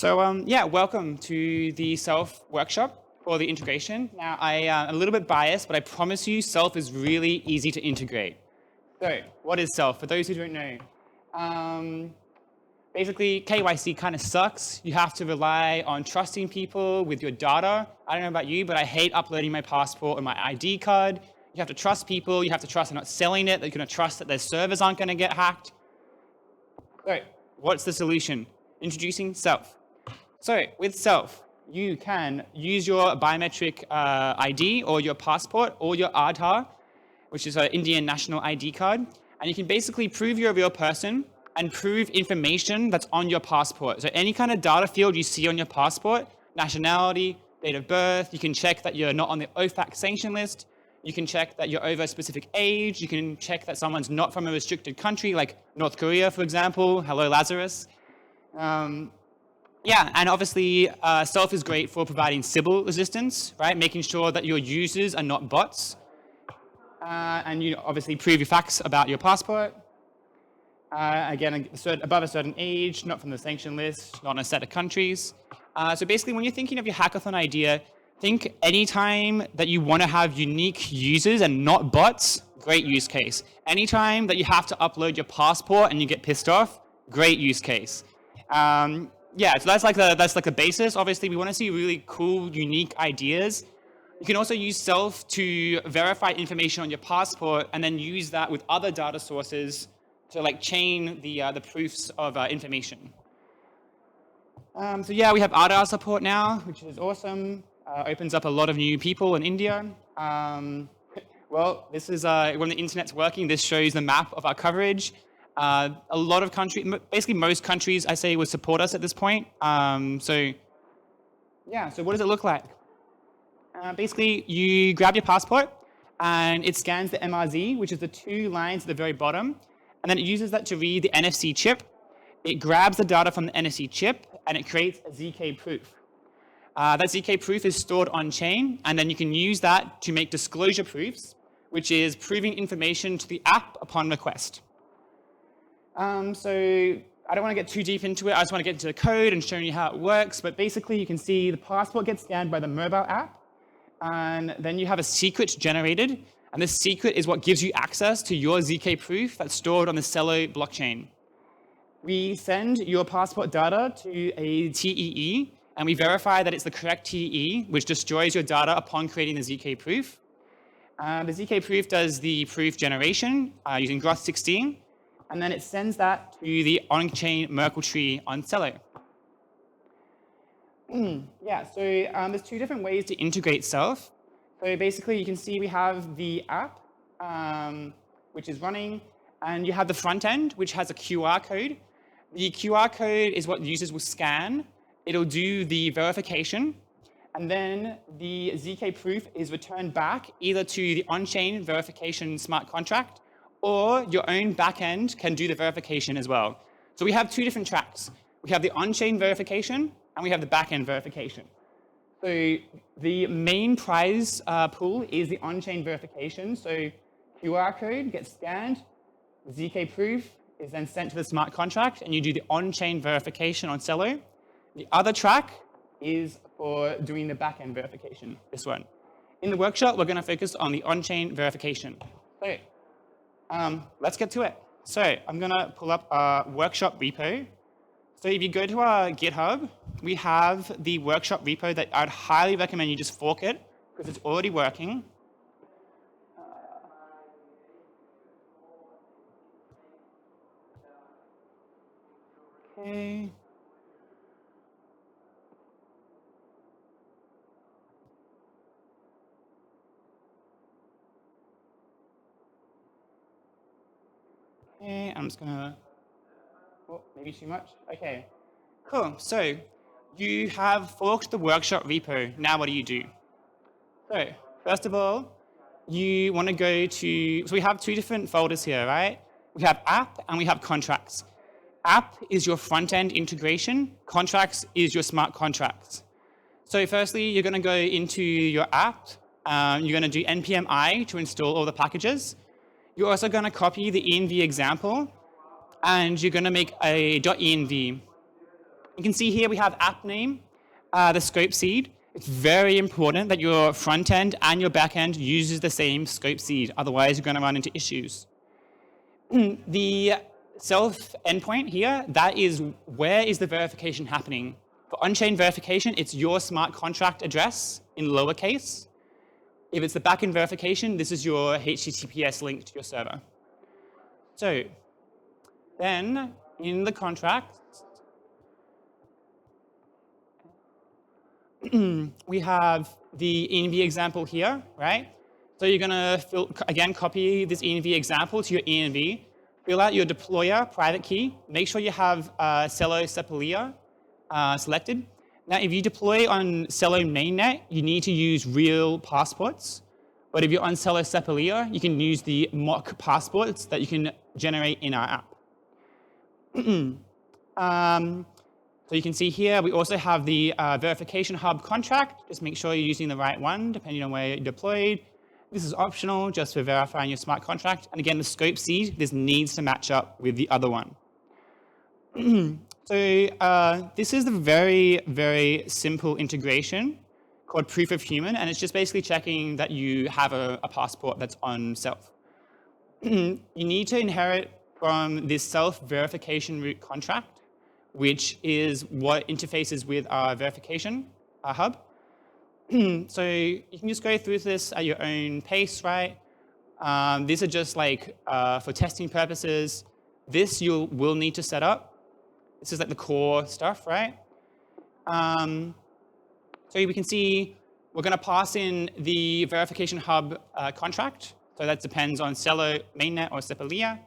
Yeah, welcome to the Self workshop for the integration. Now, I'm a little bit biased, but I promise you Self is really easy to integrate. So, what is Self? For those who don't know, basically KYC kind of sucks. You have to rely on trusting people with your data. I don't know about you, but I hate uploading my passport or my ID card. You have to trust people. You have to trust they're not selling it. They're going to trust that their servers aren't going to get hacked. So, what's the solution? Introducing Self. So with Self, you can use your biometric ID or your passport or your Aadhaar, which is an Indian national ID card, and you can basically prove you're a real person and prove information that's on your passport. So any kind of data field you see on your passport, nationality, date of birth, you can check that you're not on the OFAC sanction list, you can check that you're over a specific age, you can check that someone's not from a restricted country like North Korea, for example. Hello, Lazarus. Yeah, and obviously Self is great for providing Sybil resistance, right? Making sure that your users are not bots. And you obviously prove your facts about your passport. Again, above a certain age, not from the sanction list, not in a set of countries. So basically, when you're thinking of your hackathon idea, think anytime that you want to have unique users and not bots, great use case. Anytime that you have to upload your passport and you get pissed off, great use case. Yeah, so that's like the basis. Obviously, we want to see really cool, unique ideas. You can also use Self to verify information on your passport and then use that with other data sources to like chain the proofs of information. So yeah, we have Aadhaar support now, which is awesome. Opens up a lot of new people in India. Well, this is when the internet's working. This shows the map of our coverage. A lot of countries, basically most countries, I say, would support us at this point. So what does it look like? Basically, you grab your passport, and it scans the MRZ, which is the two lines at the very bottom, and then it uses that to read the NFC chip. It grabs the data from the NFC chip, and it creates a ZK proof. That ZK proof is stored on-chain, and then you can use that to make disclosure proofs, which is proving information to the app upon request. So I don't want to get too deep into it. I just want to get into the code and show you how it works. But basically, you can see the passport gets scanned by the mobile app. And then you have a secret generated. And this secret is what gives you access to your ZK proof that's stored on the Celo blockchain. We send your passport data to a TEE. And we verify that it's the correct TEE, which destroys your data upon creating the ZK proof. The ZK proof does the proof generation using Groth16. And then it sends that to the on-chain Merkle tree on Celo. Yeah, so there's two different ways to integrate Self. So basically, you can see we have the app, which is running, and you have the front end, which has a QR code. The QR code is what users will scan. It'll do the verification, and then the ZK proof is returned back either to the on-chain verification smart contract, or your own backend can do the verification as well. So we have two different tracks. We have the on-chain verification, and we have the backend verification. So the main prize pool is the on-chain verification. So QR code gets scanned, the ZK proof is then sent to the smart contract, and you do the on-chain verification on Celo. The other track is for doing the backend verification, this one. In the workshop, we're going to focus on the on-chain verification. So let's get to it. So I'm going to pull up our workshop repo. So if you go to our GitHub, we have the workshop repo that I'd highly recommend you just fork it because it's already working. Okay. Okay, I'm just gonna, maybe too much. Okay, cool. So you have forked the workshop repo. Now what do you do? So first of all, you want to go to, so we have two different folders here, right? We have app and we have contracts. App is your front-end integration. Contracts is your smart contracts. So firstly, you're going to go into your app. You're going to do npm I to install all the packages. You're also going to copy the env example, and you're going to make a .env. You can see here we have app name, the scope seed. It's very important that your front end and your back end uses the same scope seed. Otherwise, you're going to run into issues. The self endpoint here, that is where is the verification happening. For on-chain verification, it's your smart contract address in lowercase. If it's the backend verification, this is your HTTPS link to your server. So then in the contract, we have the ENV example here, right? So you're going to, again, copy this ENV example to your ENV, fill out your deployer private key, make sure you have Celo Sepalia selected. Now, if you deploy on Celo mainnet, you need to use real passports. But if you're on Celo Sepalia, you can use the mock passports that you can generate in our app. So you can see here, we also have the verification hub contract. Just make sure you're using the right one, depending on where you're deployed. This is optional, just for verifying your smart contract. And again, the scope seed, this needs to match up with the other one. So this is a very, very simple integration called proof of human, and it's just basically checking that you have a passport that's on self. You need to inherit from this self-verification root contract, which is what interfaces with our verification hub. So you can just go through this at your own pace, right? These are just like for testing purposes. This you will need to set up. This is like the core stuff, right? So we can see we're going to pass in the verification hub contract. So that depends on Celo mainnet or Sepalia,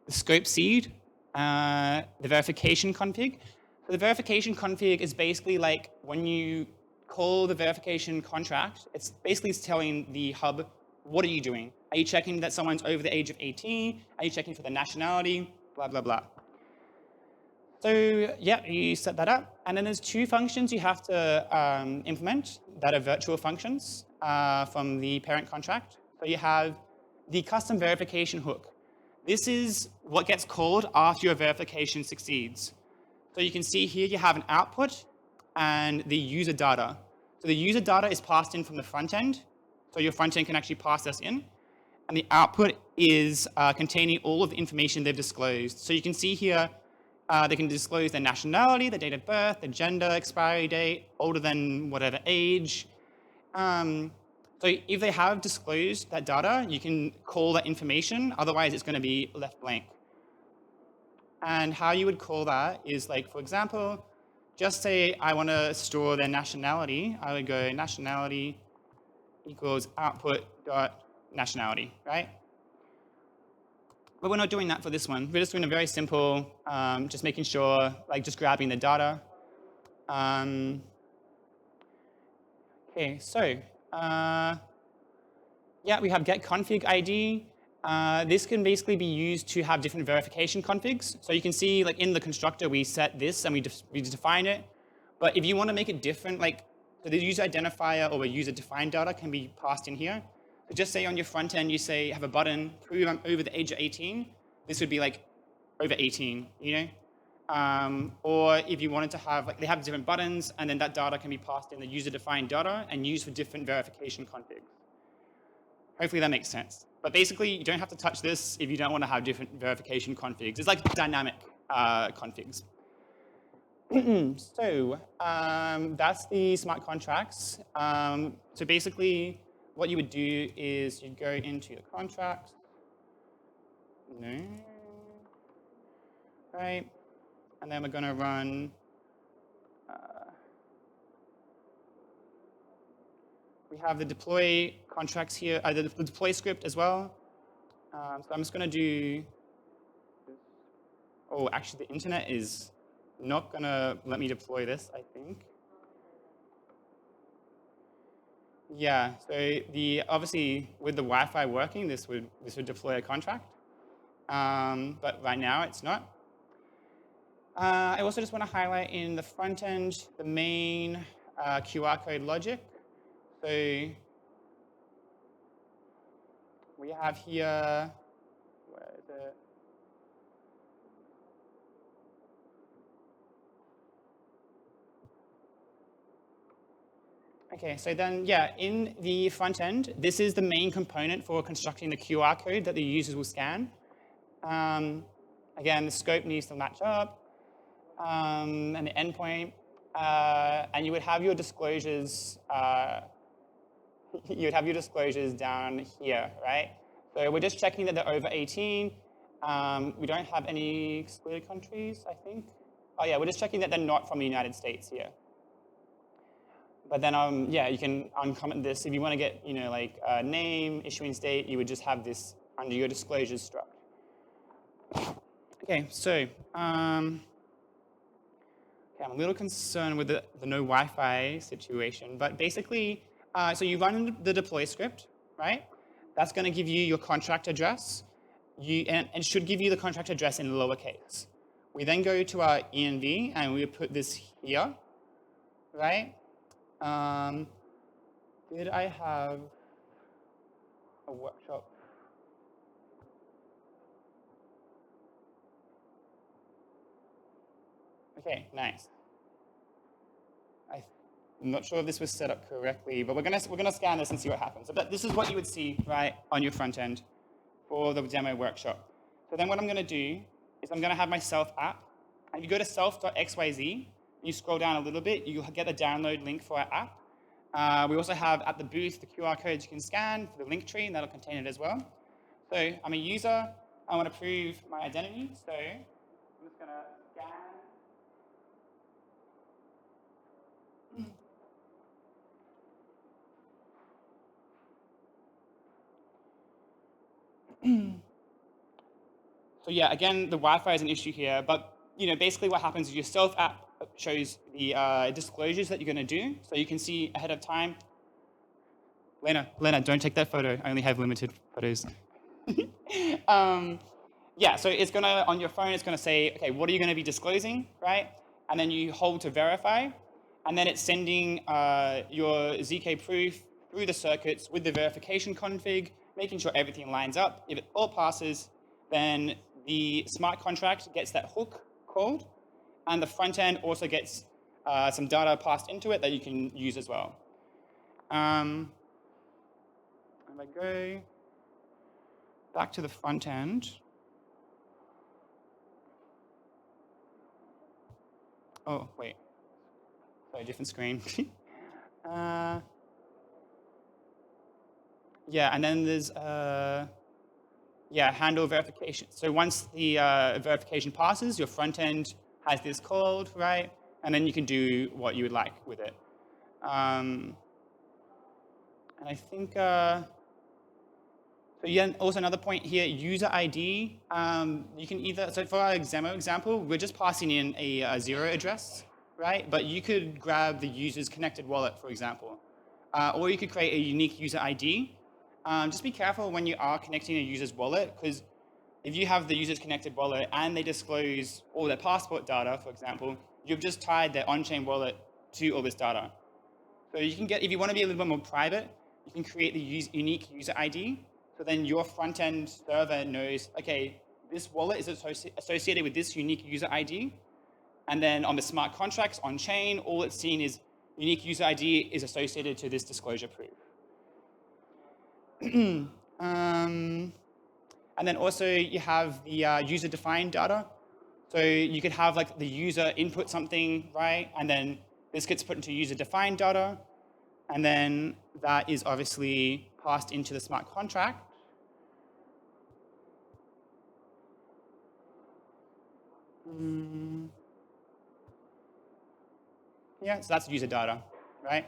the scope seed, the verification config. So the verification config is basically like when you call the verification contract, it's basically telling the hub, what are you doing? Are you checking that someone's over the age of 18? Are you checking for the nationality? Blah, blah, blah. So yeah, you set that up. And then there's two functions you have to implement that are virtual functions from the parent contract. So you have the custom verification hook. This is what gets called after your verification succeeds. So you can see here you have an output and the user data. So the user data is passed in from the front end. So your front end can actually pass this in. And the output is containing all of the information they've disclosed. So you can see here, they can disclose their nationality, their date of birth, their gender, expiry date, older than whatever age. So if they have disclosed that data, you can call that information. Otherwise, it's going to be left blank. And how you would call that is like, for example, just say I want to store their nationality. I would go nationality equals output dot nationality, right? But we're not doing that for this one. We're just doing a very simple, just making sure, like just grabbing the data. Okay, so yeah, we have get config ID. This can basically be used to have different verification configs. So you can see, like in the constructor, we set this and we define it. But if you want to make it different, like so the user identifier or a user defined data can be passed in here. So just say on your front end, you say have a button, prove I'm over the age of 18. This would be like over 18, you know? Or if you wanted to have, like they have different buttons, and then that data can be passed in the user defined data and used for different verification configs. Hopefully that makes sense. But basically, you don't have to touch this if you don't want to have different verification configs. It's like dynamic configs. So that's the smart contracts. So basically, what you would do is you'd go into your contract. No. Right. And then we're going to run we have the deploy contracts here, the deploy script as well. So I'm just going to do, oh, actually the internet is not going to let me deploy this, I think. Yeah, so obviously with the Wi-Fi working, this would deploy a contract. But right now it's not. I also just want to highlight in the front end, the main QR code logic. So we have here, where is it? Okay, so then, yeah, in the front end, this is the main component for constructing the QR code that the users will scan. Um, Again, the scope needs to match up, and the endpoint, and you would have your disclosures. You would have your disclosures down here, right? So we're just checking that they're over 18. We don't have any excluded countries, I think. Oh yeah, we're just checking that they're not from the United States here. But then, yeah, you can uncomment this. If you want to get, like name, issuing date, you would just have this under your disclosures struct. Okay, so okay, I'm a little concerned with the no Wi-Fi situation, but basically, so you run the deploy script, right? That's going to give you your contract address. And it should give you the contract address in lowercase. We then go to our env and we put this here, right? Did I have a workshop? Okay, nice. I'm not sure if this was set up correctly, but we're gonna scan this and see what happens. So this is what you would see right on your front end for the demo workshop. So then what I'm gonna do is I'm gonna have my self app, and you go to self.xyz, you scroll down a little bit, you'll get the download link for our app. We also have at the booth the QR codes you can scan for the link tree, and that'll contain it as well. So I'm a user, I want to prove my identity, so I'm just gonna scan. So yeah, again, the Wi-Fi is an issue here, but basically what happens is your self app shows the disclosures that you're going to do, so you can see ahead of time. Lena, don't take that photo. I only have limited photos. Yeah, so it's gonna on your phone. It's gonna say, okay, what are you going to be disclosing, right? And then you hold to verify, and then it's sending your ZK proof through the circuits with the verification config, making sure everything lines up. If it all passes, then the smart contract gets that hook called, and the front end also gets some data passed into it that you can use as well. If I go back to the front end, oh wait, sorry, different screen. Yeah, and then there's handle verification. So once the verification passes, your front end has this called, right? And then you can do what you would like with it. And I think, so yeah, also another point here, user ID. You can either, so for our demo example, we're just passing in a 0 address, right? But you could grab the user's connected wallet, for example. Or you could create a unique user ID. Just be careful when you are connecting a user's wallet, because if you have the user's connected wallet and they disclose all their passport data, for example, you've just tied their on-chain wallet to all this data. So you can get, if you want to be a little bit more private, you can create the unique user ID. So then your front-end server knows, okay, this wallet is associated with this unique user ID. And then on the smart contracts on-chain, all it's seen is unique user ID is associated to this disclosure proof. And then also you have the user-defined data. So you could have like the user input something, right? And then this gets put into user-defined data. And then that is obviously passed into the smart contract. Yeah, so that's user data, right?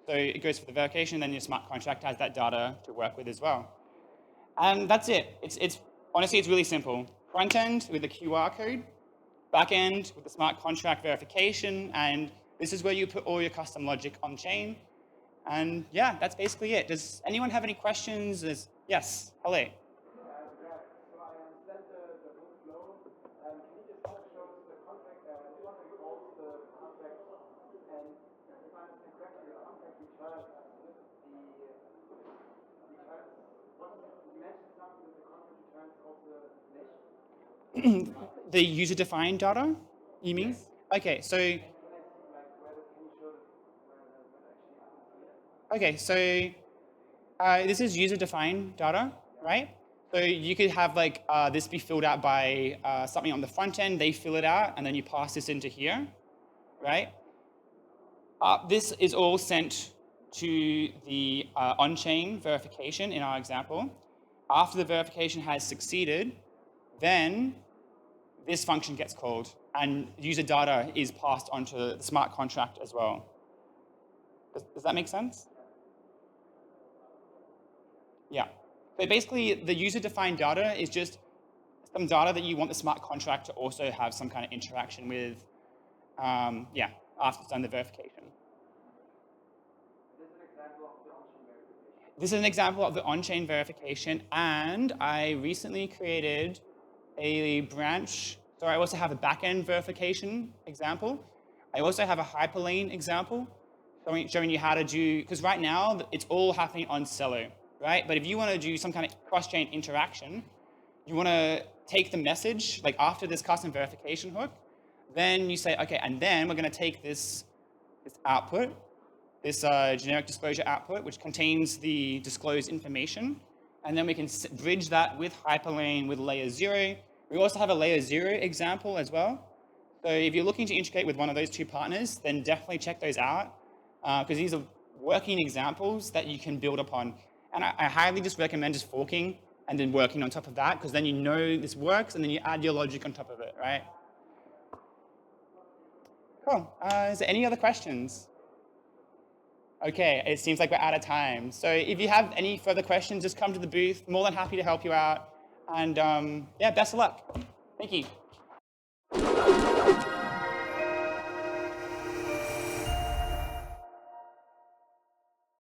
So it goes for the verification, then your smart contract has that data to work with as well. And that's it. It's honestly, it's really simple. Front end with the QR code, back end with the smart contract verification, and this is where you put all your custom logic on chain. And yeah, that's basically it. Does anyone have any questions? Yes, hello. The user-defined data, you mean? Okay, so Okay, so this is user-defined data, right? So you could have like this be filled out by something on the front end, they fill it out, and then you pass this into here, right? This is all sent to the on-chain verification in our example. After the verification has succeeded, then this function gets called, and user data is passed onto the smart contract as well. Does that make sense? Yeah. So basically, the user-defined data is just some data that you want the smart contract to also have some kind of interaction with, yeah, after it's done the verification. This is an example of the on-chain verification, and I recently created a branch. So I also have a back-end verification example. I also have a hyperlane example showing you how to do, because right now it's all happening on Celo, right? But if you want to do some kind of cross-chain interaction, you want to take the message, like after this custom verification hook, then you say, okay, and then we're going to take this output, this generic disclosure output, which contains the disclosed information, and then we can bridge that with hyperlane with layer 0. We also have a layer 0 example as well. So if you're looking to integrate with one of those two partners, then definitely check those out, because these are working examples that you can build upon. And I highly just recommend just forking and then working on top of that, because then you know this works, and then you add your logic on top of it, right? Cool. Is there any other questions? Okay, it seems like we're out of time. So if you have any further questions, just come to the booth. More than happy to help you out. And yeah, best of luck. Thank you.